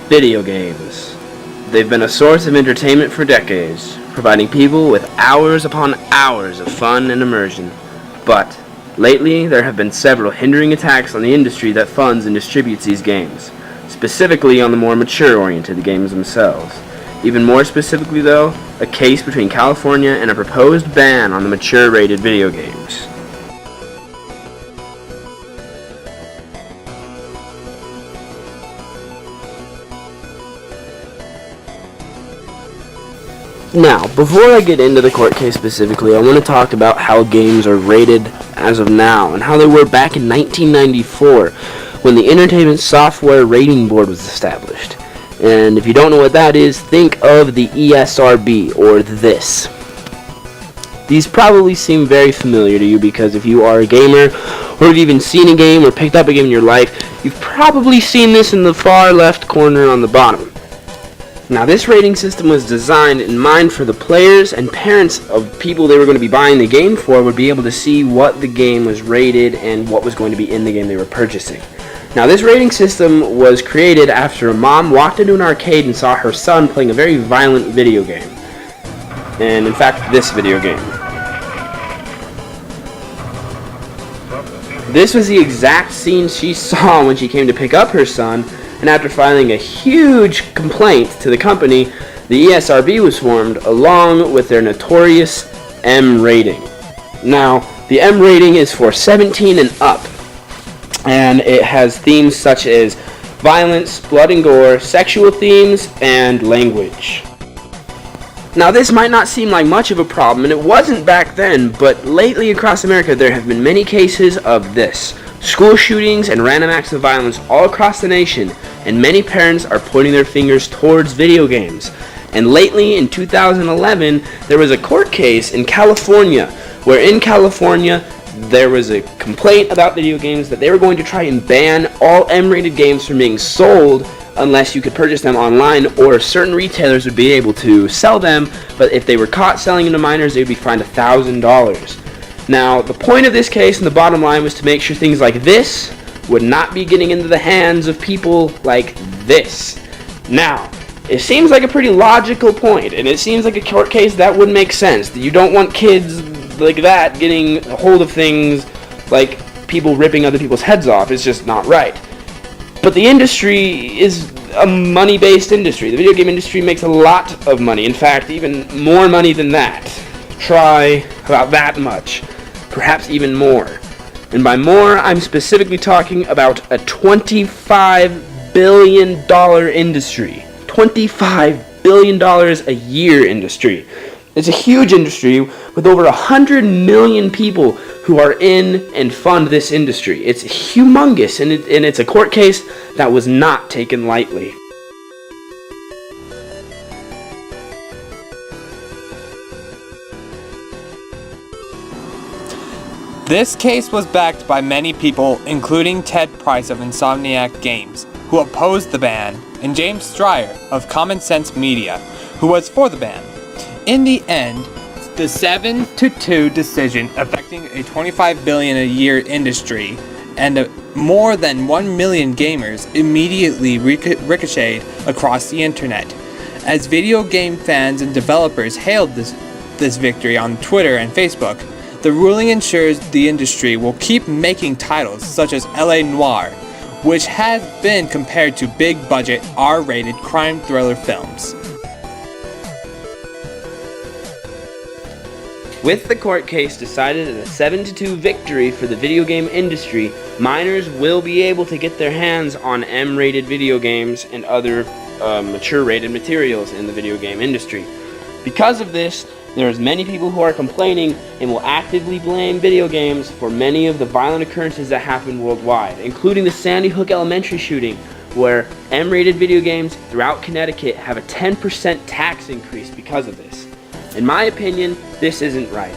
Video games. They've been a source of entertainment for decades, providing people with hours upon hours of fun and immersion. But lately, there have been several hindering attacks on the industry that funds and distributes these games, specifically on the more mature-oriented games themselves. Even more specifically, though, a case between California and a proposed ban on the mature-rated video games. Now, before I get into the court case specifically, I want to talk about how games are rated as of now and how they were back in 1994 when the Entertainment Software Rating Board was established. And if you don't know what that is, think of the ESRB, or this. These probably seem very familiar to you because if you are a gamer, or have even seen a game or picked up a game in your life, you've probably seen this in the far left corner on the bottom. Now, this rating system was designed in mind for the players and parents of people they were going to be buying the game for would be able to see what the game was rated and what was going to be in the game they were purchasing. Now, this rating system was created after a mom walked into an arcade and saw her son playing a very violent video game. And in fact, this video game. This was the exact scene she saw when she came to pick up her son. And after filing a huge complaint to the company, the ESRB was formed along with their notorious M rating. Now, the M rating is for 17 and up, and it has themes such as violence, blood and gore, sexual themes, and language. Now, this might not seem like much of a problem, and it wasn't back then, but lately across America there have been many cases of this. School shootings and random acts of violence all across the nation, and many parents are pointing their fingers towards video games. And lately, in 2011, there was a court case in California, where in California, there was a complaint about video games that they were going to try and ban all M-rated games from being sold unless you could purchase them online, or certain retailers would be able to sell them, but if they were caught selling them to minors, they would be fined $1,000. Now, the point of this case and the bottom line was to make sure things like this would not be getting into the hands of people like this. Now, it seems like a pretty logical point, and it seems like a court case that would make sense. That you don't want kids like that getting a hold of things like people ripping other people's heads off. It's just not right. But the industry is a money-based industry. The video game industry makes a lot of money. In fact, even more money than that. Try about that much. Perhaps even more. And by more, I'm specifically talking about a $25 billion industry. $25 billion a year industry. It's a huge industry with over 100 million people who are in and fund this industry. It's humongous, and it's a court case that was not taken lightly. This case was backed by many people, including Ted Price of Insomniac Games, who opposed the ban, and James Stryer of Common Sense Media, who was for the ban. In the end, the 7-2 decision affecting a $25 billion a year industry and more than 1 million gamers immediately ricocheted across the internet. As video game fans and developers hailed this victory on Twitter and Facebook, the ruling ensures the industry will keep making titles such as LA Noire, which has been compared to big-budget, R-rated crime thriller films. With the court case decided in a 7-2 victory for the video game industry, minors will be able to get their hands on M-rated video games and other mature-rated materials in the video game industry. Because of this, there's many people who are complaining and will actively blame video games for many of the violent occurrences that happen worldwide, including the Sandy Hook Elementary shooting, where M-rated video games throughout Connecticut have a 10% tax increase because of this. In my opinion, this isn't right.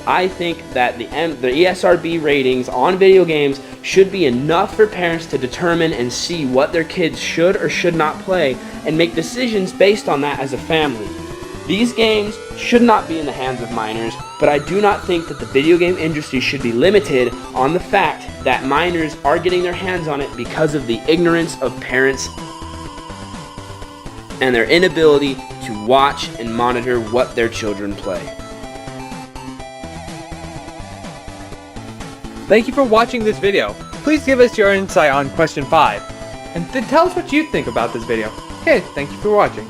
I think that the ESRB ratings on video games should be enough for parents to determine and see what their kids should or should not play and make decisions based on that as a family. These games should not be in the hands of minors, but I do not think that the video game industry should be limited on the fact that minors are getting their hands on it because of the ignorance of parents. and their inability to watch and monitor what their children play. Thank you for watching this video. Please give us your insight on question 5. And then tell us what you think about this video. Okay, thank you for watching.